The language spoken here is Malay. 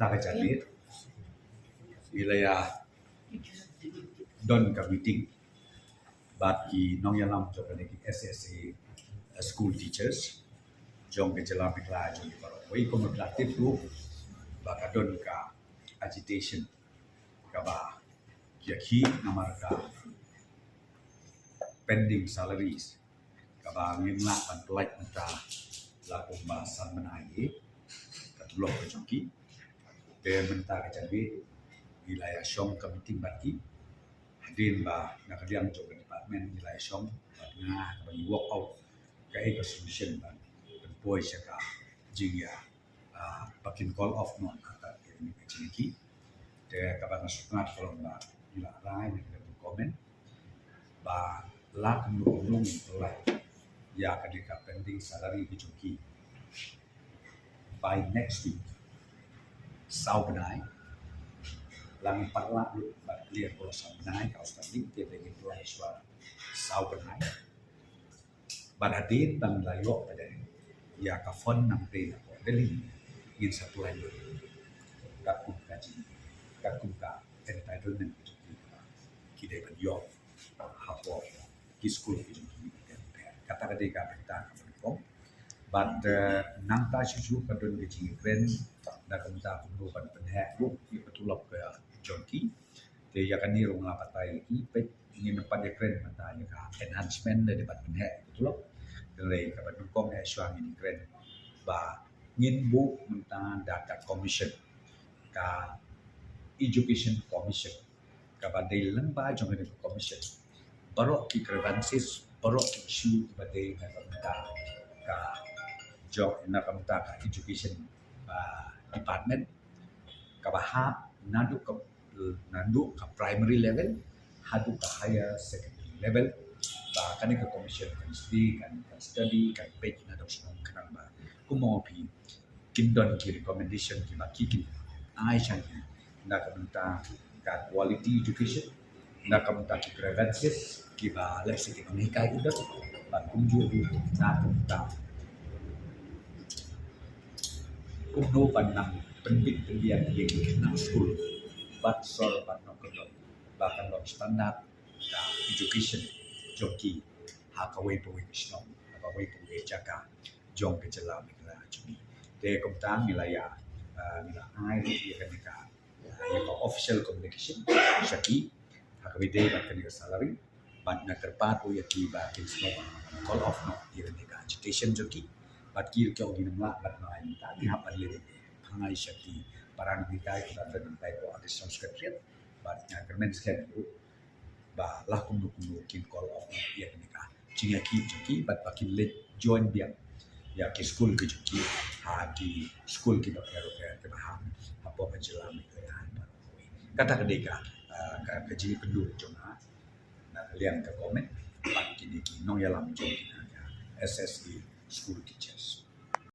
mentah jadi wilayah don ka meeting bagi nong yalam jo ka SSA school teachers jong ke jela mikla jong paro wei komunikatif group baka don ka agitation ka ba ki namar ka pending salaries ka ba ngimla pan pelak mentah laku bahasan menai katulok ke jongki de mentah ka jadi wilayah Shong Committee bagi hadirin ba nakaliang jog department wilayah Shong na bagi work out kai ka solution ba boy siya ka jingya bakin call off non kata ini keciliki de kabar sunat kalau ba ila rai ni ka komen ba lak nung lah ya kadika pending salary di joki by next week sau benai lang parla ba clear ko sa benai ka ustadi te de itu suara sau benai badadin bang layo pada ya ka fon nang pre ko deli in supply ka ku kaji ka ku ka entitlement kide ban yo hapo ki school ki kata kadika kita ko but nang ta shu ka don ki kren da kam ta ku ban pen ha ku ki patulok ka jonki te ya kan ni rong la patai ki pe ni nampak dia keren mata ya ka enhancement dari department he patulok dari ka ban kong he swang ni keren ba ngin bu menta data commission ka education commission ka ba dei lamba jong ni commission barok ki grievances barok ki issue ba dei ka menta ka job na menta ka education department ka ba nanduk ka primary level hadu ka higher secondary level ba kani ka commission kan study kan page na dok senang kenang ba kumo pi kindon ki recommendation ki ba ki ai chan na ka menta ka quality education na ka menta ki grievances ki ba let's say ki kai udah ba kunju na menta kuno panang pendidik pendidikan yang nang school but sol but no kodok bahkan lo standar education joki hakawai pawai kisnom hakawai pawai jaka jong ke jelam ikla cumi de komtang wilayah mila ai dia kan ka ya official communication syaki hakawai de bahkan dia salary but na terpat ya ki ba kisnom call off no dia kan education joki but kir kyo ginamla but no ai ta ni hapan le hangai syaki parang dikai kita terbentai ko ada secretariat but nya kermen sken ba lah kum kin call off ya nika jinga ki but bakin let join dia ya ki school ki juki ha di school ki ba kero ke baham apa menjelam ke kata kedeka ka ji pendu jona na lian ka komen but kini ki nong yalam jong SSE school teachers